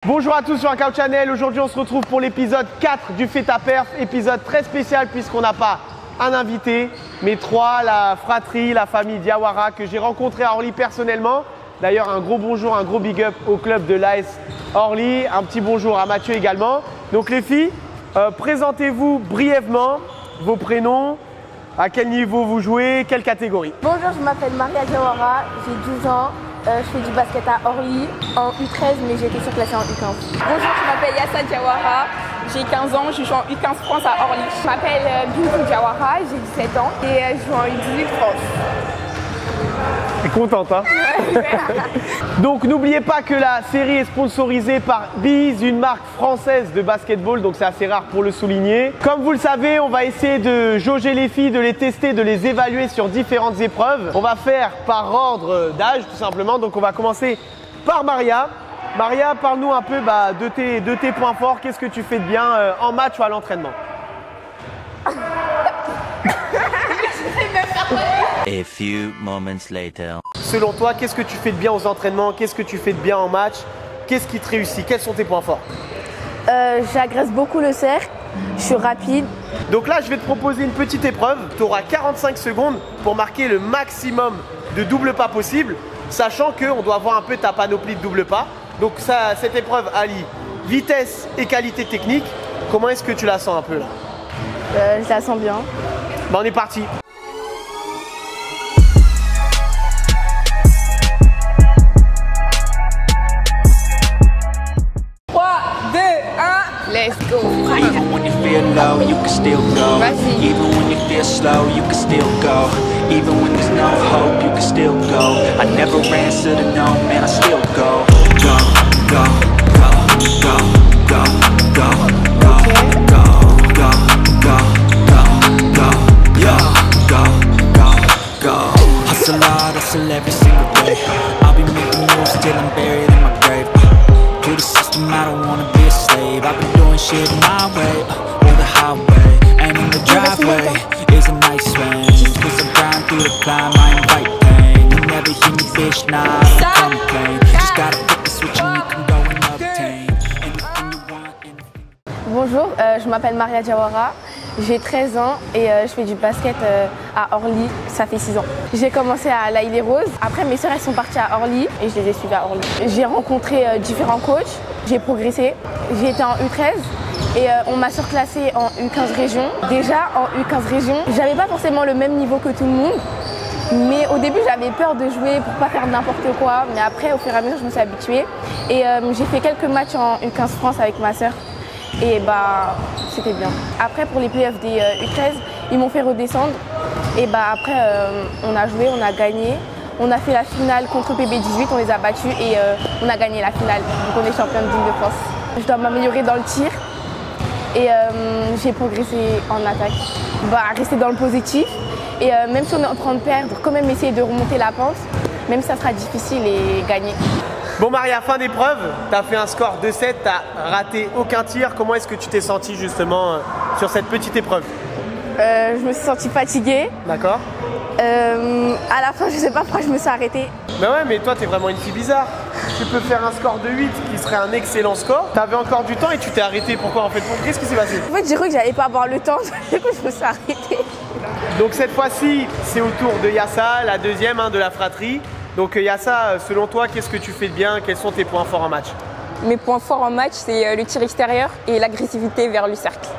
Bonjour à tous sur Workout Channel, aujourd'hui on se retrouve pour l'épisode 4 du Fais ta perf, épisode très spécial puisqu'on n'a pas un invité, mais trois, la fratrie, la famille Diawara que j'ai rencontré à Orly personnellement. D'ailleurs un gros bonjour, un gros big up au club de l'AS Orly, un petit bonjour à Mathieu également. Donc les filles, présentez-vous brièvement vos prénoms, à quel niveau vous jouez, quelle catégorie? Bonjour, je m'appelle Maria Diawara, j'ai 12 ans. Je fais du basket à Orly en U13, mais j'ai été surclassée en U15. Bonjour, je m'appelle Yassa Diawara, j'ai 15 ans, je joue en U15 France à Orly. Je m'appelle Bintou Diawara, j'ai 17 ans et je joue en U18 France. T'es contente, hein? Donc n'oubliez pas que la série est sponsorisée par Bees, une marque française de basketball, donc c'est assez rare pour le souligner. Comme vous le savez, on va essayer de jauger les filles, de les tester, de les évaluer sur différentes épreuves. On va faire par ordre d'âge tout simplement, donc on va commencer par Maria. Maria, parle-nous un peu de tes points forts, qu'est-ce que tu fais de bien en match ou à l'entraînement? A few moments later. Selon toi, qu'est-ce que tu fais de bien aux entraînements? Qu'est-ce que tu fais de bien en match? Qu'est-ce qui te réussit? Quels sont tes points forts? J'agresse beaucoup le cercle, je suis rapide. Donc là, je vais te proposer une petite épreuve. Tu auras 45 secondes pour marquer le maximum de double pas possible, sachant qu'on doit voir un peu ta panoplie de double pas. Donc ça, cette épreuve allie vitesse et qualité technique. Comment est-ce que tu la sens un peu là? Je la sens bien. On est parti. 3, 2, 1, let's go! Even when you feel low, you can still go. Vas-y. Even when you feel slow, you can still go. Even when there's no hope, you can still go. I never answer to no, man, I still go. Go, go, go, go, go, go, go, go, go, go, go, go, go, go, go. Hustle hard, hustle every single day. I'll be making moves till I'm buried in my grave. To the system, I don't wanna be a slave. I've been doing shit my way, or the highway. And in the driveway is a nice range. Cause I grind through the climb, I invite pain. You never hear me, bitch, nah, I don't complain. Just gotta flip the switch and you can go and obtain anything you want, anything. Bonjour, je m'appelle Maria Diawara, j'ai 13 ans et je fais du basket à Orly, ça fait 6 ans. J'ai commencé à La Île-et-Rose, après mes sœurs elles sont parties à Orly et je les ai suivies à Orly. J'ai rencontré différents coachs, j'ai progressé, j'ai été en U13 et on m'a surclassée en U15 région. Déjà en U15 région, j'avais pas forcément le même niveau que tout le monde. Mais au début, j'avais peur de jouer pour pas faire n'importe quoi. Mais après, au fur et à mesure, je me suis habituée. Et j'ai fait quelques matchs en U15 France avec ma sœur. Et c'était bien. Après, pour les playoffs des U13, ils m'ont fait redescendre. Et après, on a joué, on a gagné. On a fait la finale contre PB18, on les a battus et on a gagné la finale. Donc on est championne d'Île-de-France. Je dois m'améliorer dans le tir. Et j'ai progressé en attaque. Rester dans le positif. Et même si on est en train de perdre, quand même essayer de remonter la pente, même si ça sera difficile et gagner. Bon Maria, fin d'épreuve, tu as fait un score de 7, tu n'as raté aucun tir. Comment est-ce que tu t'es sentie justement sur cette petite épreuve? Je me suis sentie fatiguée. D'accord. À la fin, je sais pas pourquoi je me suis arrêtée. Mais ouais, mais toi, t'es vraiment une fille bizarre. Tu peux faire un score de 8 qui serait un excellent score. T'avais encore du temps et tu t'es arrêté. Pourquoi en fait? Qu'est-ce qui s'est passé? En fait, j'ai cru que j'allais pas avoir le temps, du coup, je me suis arrêtée. Donc cette fois-ci, c'est au tour de Yassa, la deuxième de la fratrie. Donc Yassa, selon toi, qu'est-ce que tu fais de bien? Quels sont tes points forts en match? Mes points forts en match, c'est le tir extérieur et l'agressivité vers le cercle.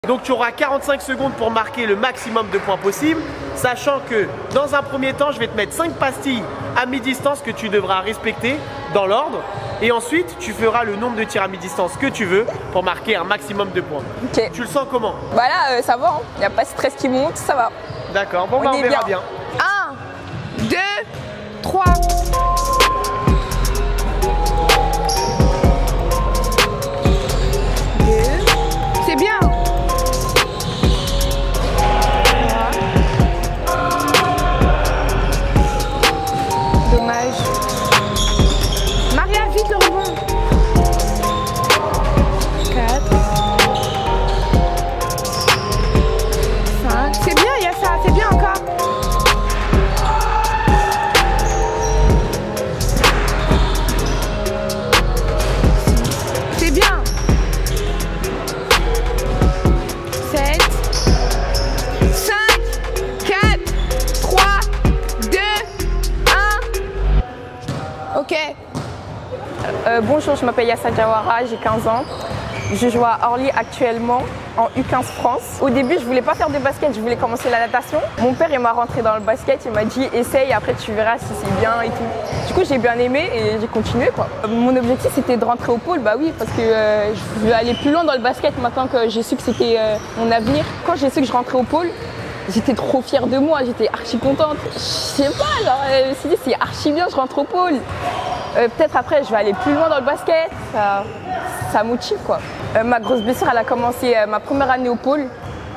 Donc tu auras 45 secondes pour marquer le maximum de points possible, sachant que dans un premier temps, je vais te mettre 5 pastilles à mi-distance que tu devras respecter dans l'ordre. Et ensuite, tu feras le nombre de tirs à mi-distance que tu veux pour marquer un maximum de points. Ok. Tu le sens comment? Là, ça va, il n'y a pas de stress qui monte, ça va. D'accord, bon on verra bien. 1, 2, 3. C'est bien. Dommage. Maria, vite le rebond. 4. 5. C'est bien, il y a ça, c'est bien encore. Bonjour, je m'appelle Yassa Diawara, j'ai 15 ans. Je joue à Orly actuellement en U15 France. Au début, je voulais pas faire de basket, je voulais commencer la natation. Mon père il m'a rentré dans le basket, il m'a dit essaye, après tu verras si c'est bien et tout. Du coup, j'ai bien aimé et j'ai continué quoi. Mon objectif c'était de rentrer au pôle, bah oui, parce que je veux aller plus loin dans le basket maintenant que j'ai su que c'était mon avenir. Quand j'ai su que je rentrais au pôle, j'étais trop fière de moi, j'étais archi contente. Je sais pas, genre, je me suis dit c'est archi bien, je rentre au pôle. Peut-être après je vais aller plus loin dans le basket, ça motive quoi. Ma grosse blessure elle a commencé ma première année au pôle,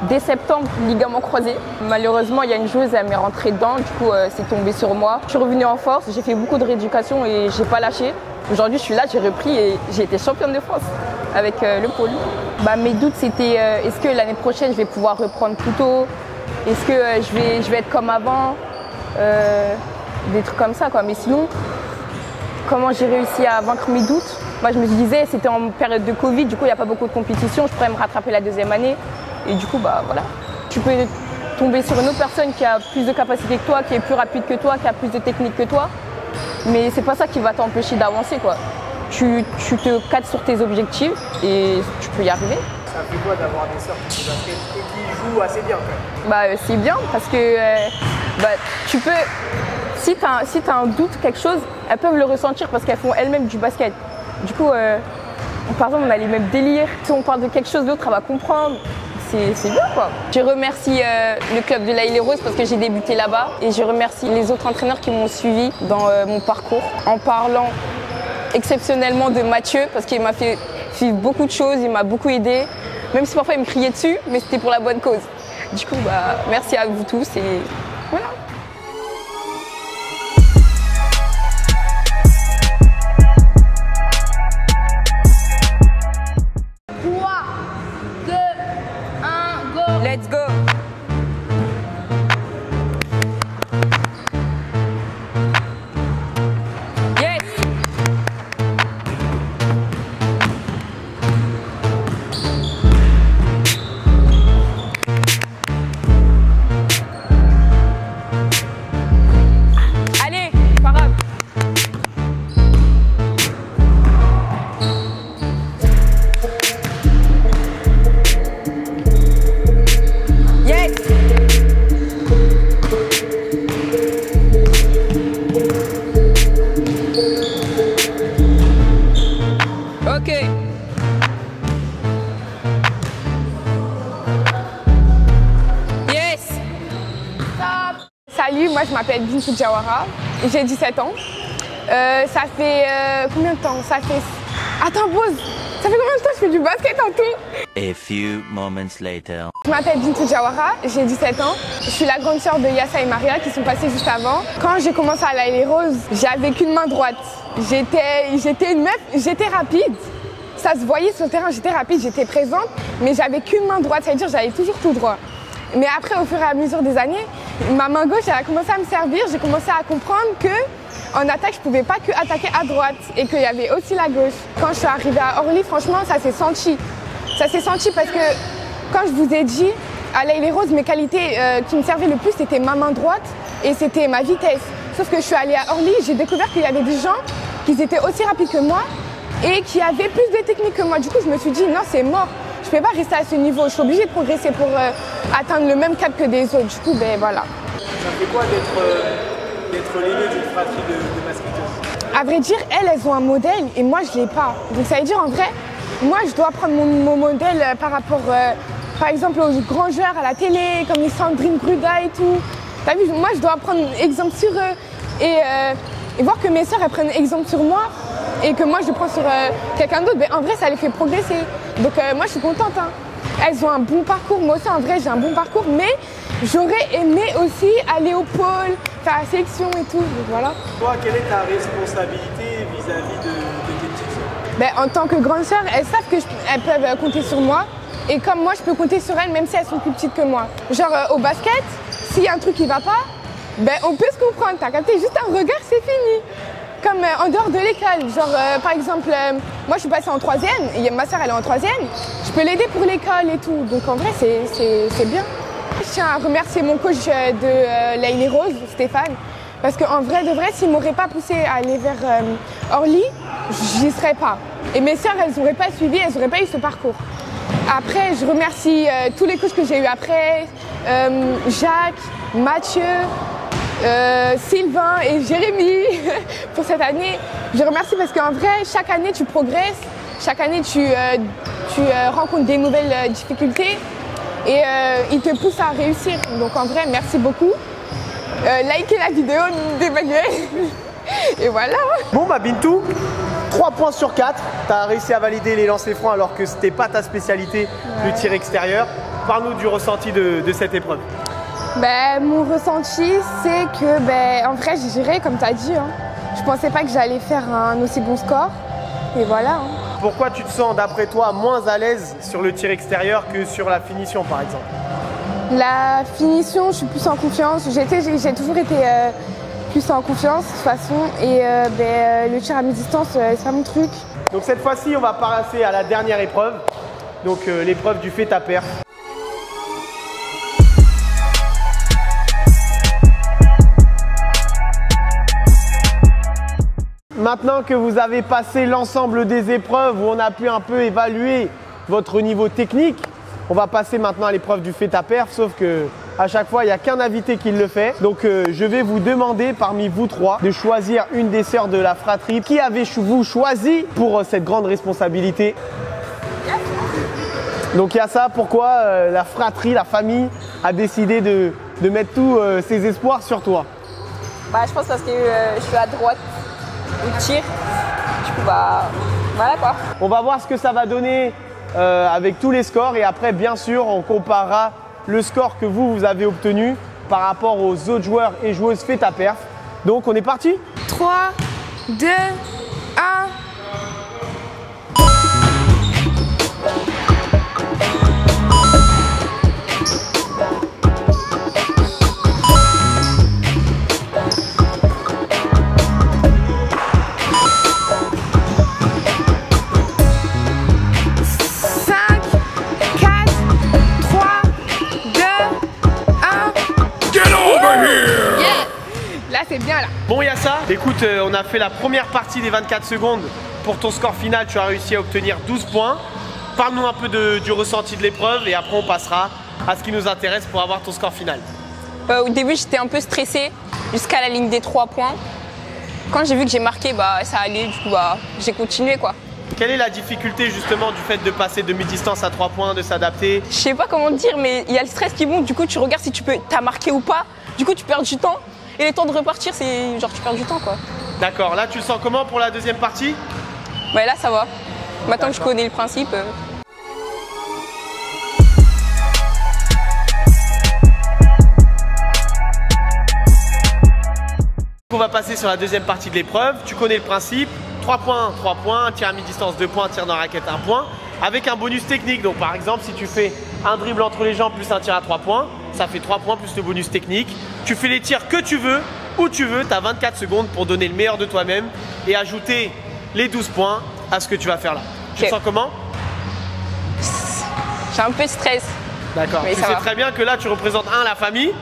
dès septembre, ligament croisé. Malheureusement il y a une joueuse, elle m'est rentrée dedans, du coup c'est tombé sur moi. Je suis revenue en force, j'ai fait beaucoup de rééducation et j'ai pas lâché. Aujourd'hui je suis là, j'ai repris et j'ai été championne de France avec le pôle. Mes doutes c'était est-ce que l'année prochaine je vais pouvoir reprendre plus tôt? Est-ce que je vais être comme avant? Des trucs comme ça quoi, mais sinon comment j'ai réussi à vaincre mes doutes? Moi je me disais c'était en période de Covid, du coup il n'y a pas beaucoup de compétition, je pourrais me rattraper la deuxième année et du coup voilà. Tu peux tomber sur une autre personne qui a plus de capacité que toi, qui est plus rapide que toi, qui a plus de technique que toi, mais c'est pas ça qui va t'empêcher d'avancer quoi. Tu te cadres sur tes objectifs et tu peux y arriver. Ça fait quoi d'avoir des sœurs qui jouent basket et qui jouent assez bien quand même? C'est bien parce que tu peux, si tu as un doute, quelque chose, elles peuvent le ressentir parce qu'elles font elles-mêmes du basket. Du coup, par exemple, on a les mêmes délires. Si on parle de quelque chose d'autre, elle va comprendre. C'est bien quoi. Je remercie le club de La Île-et-Rose parce que j'ai débuté là-bas et je remercie les autres entraîneurs qui m'ont suivi dans mon parcours en parlant exceptionnellement de Mathieu parce qu'il m'a fait vivre beaucoup de choses, il m'a beaucoup aidé. Même si parfois il me criait dessus, mais c'était pour la bonne cause. Du coup, merci à vous tous et voilà. 3, 2, 1, go! Let's go! Yes! Allez, pas grave. Yes! Ok. Yes! Salut, moi je m'appelle Bintou Diawara, j'ai 17 ans. Ça fait combien de temps? Attends, pause! Ça fait combien de temps que je fais du basket en tout? A few moments later. Je m'appelle Bintou Diawara, j'ai 17 ans. Je suis la grande sœur de Yassa et Maria qui sont passées juste avant. Quand j'ai commencé à La Île-et-Rose, j'avais qu'une main droite. J'étais une meuf, j'étais rapide. Ça se voyait sur le terrain, j'étais rapide, j'étais présente, mais j'avais qu'une main droite, ça veut dire que j'allais toujours tout droit. Mais après, au fur et à mesure des années, ma main gauche, elle a commencé à me servir. J'ai commencé à comprendre que en attaque, je ne pouvais pas que attaquer à droite et qu'il y avait aussi la gauche. Quand je suis arrivée à Orly, franchement, ça s'est senti. Ça s'est senti parce que, quand je vous ai dit, à La Île-et-Rose, mes qualités qui me servaient le plus, c'était ma main droite et c'était ma vitesse. Sauf que je suis allée à Orly, j'ai découvert qu'il y avait des gens qui étaient aussi rapides que moi et qui avaient plus de technique que moi. Du coup, je me suis dit, non, c'est mort. Je ne peux pas rester à ce niveau. Je suis obligée de progresser pour atteindre le même cap que des autres. Du coup, voilà. Ça fait quoi d'être l'aîné d'une fratrie de basketteuses? À vrai dire, elles ont un modèle et moi, je ne l'ai pas. Donc ça veut dire, en vrai, moi, je dois prendre mon modèle par rapport, par exemple, aux grands joueurs à la télé, comme les Sandrine Gruda et tout. T'as vu, moi, je dois prendre exemple sur eux et voir que mes sœurs, elles prennent exemple sur moi et que moi, je prends sur quelqu'un d'autre. En vrai, ça les fait progresser. Donc moi, je suis contente. Hein. Elles ont un bon parcours. Moi aussi, en vrai, j'ai un bon parcours. Mais j'aurais aimé aussi aller au pôle, faire la sélection et tout. Donc voilà. Toi, quelle est ta responsabilité vis-à-vis de tes petites sœurs? En tant que grande sœur, elles savent qu'elles peuvent compter sur moi. Et comme moi, je peux compter sur elles, même si elles sont plus petites que moi. Genre au basket, s'il y a un truc qui va pas, on peut se comprendre. T'as capté, juste un regard, c'est fini. Comme en dehors de l'école, genre par exemple, moi je suis passée en 3e, et ma soeur elle est en 3e, je peux l'aider pour l'école et tout, donc en vrai c'est bien. Je tiens à remercier mon coach de La Île-et-Rose, Stéphane, parce qu'en vrai de vrai, s'il ne m'aurait pas poussé à aller vers Orly, j'y serais pas. Et mes sœurs, elles n'auraient pas suivi, elles n'auraient pas eu ce parcours. Après, je remercie tous les coachs que j'ai eu après, Jacques, Mathieu, Sylvain et Jérémy pour cette année. Je les remercie parce qu'en vrai, chaque année, tu progresses, chaque année, tu rencontres des nouvelles difficultés et ils te poussent à réussir. Donc en vrai, merci beaucoup. Likez la vidéo d'Emmanuel. Et voilà. Bon bah Bintou, 3 points sur 4. Tu as réussi à valider les lancers francs alors que c'était pas ta spécialité, le tir extérieur. Parle-nous du ressenti de cette épreuve. Mon ressenti, c'est que en vrai, j'ai géré comme tu as dit. Je pensais pas que j'allais faire un aussi bon score. Et voilà. Pourquoi tu te sens, d'après toi, moins à l'aise sur le tir extérieur que sur la finition, par exemple? La finition, je suis plus en confiance. J'ai toujours été plus en confiance de toute façon. Et le tir à mi-distance, c'est pas mon truc. Donc cette fois-ci, on va passer à la dernière épreuve. Donc l'épreuve du fait à perf. Maintenant que vous avez passé l'ensemble des épreuves où on a pu un peu évaluer votre niveau technique, on va passer maintenant à l'épreuve du fait à perf, sauf que à chaque fois, il n'y a qu'un invité qui le fait. Donc je vais vous demander parmi vous trois de choisir une des sœurs de la fratrie. Qui avez-vous choisi pour cette grande responsabilité? Donc Yassa, pourquoi la fratrie, la famille a décidé de mettre tous ses espoirs sur toi? Je pense parce que je suis à droite au tir. Du coup, voilà quoi. On va voir ce que ça va donner avec tous les scores et après, bien sûr, on comparera le score que vous avez obtenu par rapport aux autres joueurs et joueuses fait à perf. Donc, on est parti? 3, 2, 1. C'est bien là. Bon Yassa, écoute, on a fait la première partie des 24 secondes. Pour ton score final, tu as réussi à obtenir 12 points. Parle-nous un peu du ressenti de l'épreuve et après on passera à ce qui nous intéresse pour avoir ton score final. Au début, j'étais un peu stressée jusqu'à la ligne des 3 points. Quand j'ai vu que j'ai marqué, ça allait, du coup, j'ai continué quoi. Quelle est la difficulté justement du fait de passer de mi-distance à 3 points, de s'adapter? Je sais pas comment dire, mais il y a le stress qui monte, du coup tu regardes si t'as marqué ou pas, du coup tu perds du temps. Et le temps de repartir, c'est genre tu perds du temps quoi. D'accord, là tu le sens comment pour la deuxième partie? Là ça va. Maintenant que je connais le principe. On va passer sur la deuxième partie de l'épreuve. Tu connais le principe. 3 points, tir à mi-distance 2 points, tir dans la raquette 1 point. Avec un bonus technique. Donc par exemple, si tu fais un dribble entre les jambes plus un tir à 3 points, ça fait 3 points plus le bonus technique. Tu fais les tirs que tu veux, où tu veux, tu as 24 secondes pour donner le meilleur de toi-même et ajouter les 12 points à ce que tu vas faire là. Tu te sens comment? J'ai un peu de stress. D'accord. Tu sais très bien que là tu représentes la famille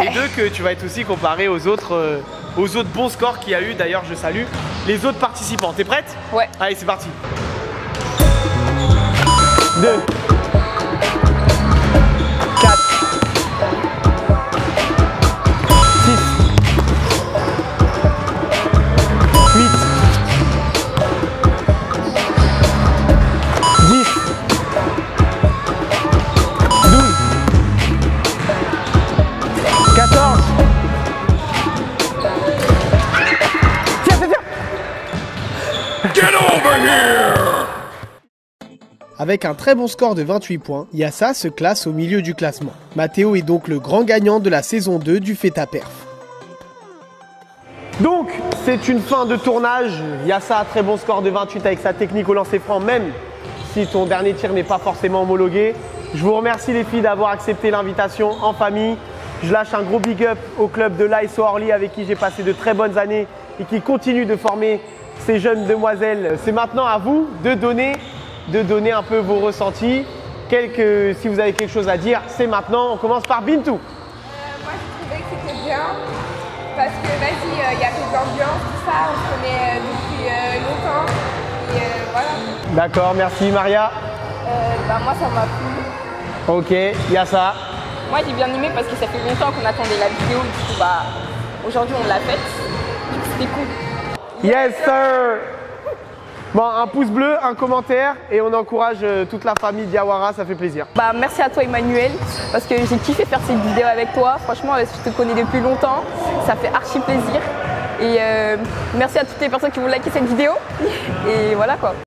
et 2 que tu vas être aussi comparé aux autres bons scores qu'il y a eu. D'ailleurs, je salue les autres participants. T'es prête? Ouais. Allez, c'est parti. 2, 4, 6, 8, 10, 12, 14. Tiens. Get over here! Avec un très bon score de 28 points, Yassa se classe au milieu du classement. Mathéo est donc le grand gagnant de la saison 2 du fait à perf. Donc, c'est une fin de tournage. Yassa a très bon score de 28 avec sa technique au lancer franc, même si ton dernier tir n'est pas forcément homologué. Je vous remercie les filles d'avoir accepté l'invitation en famille. Je lâche un gros big up au club de l'ASO Orly avec qui j'ai passé de très bonnes années et qui continue de former ces jeunes demoiselles. C'est maintenant à vous de donner un peu vos ressentis. Si vous avez quelque chose à dire, c'est maintenant. On commence par Bintou. Moi, je trouvais que c'était bien parce que, il y avait de l'ambiance, tout ça, on se connaît depuis longtemps. voilà. D'accord, merci Maria. Moi, ça m'a plu. Ok, il y a ça. Moi, j'ai bien aimé parce que ça fait longtemps qu'on attendait la vidéo. Du coup, aujourd'hui, on l'a faite. Du coup, c'était cool. Yes, sir. Bon, un pouce bleu, un commentaire et on encourage toute la famille Diawara, ça fait plaisir. Merci à toi Emmanuel parce que j'ai kiffé faire cette vidéo avec toi. Franchement, je te connais depuis longtemps, ça fait archi plaisir. Et merci à toutes les personnes qui vont liker cette vidéo. Et voilà quoi.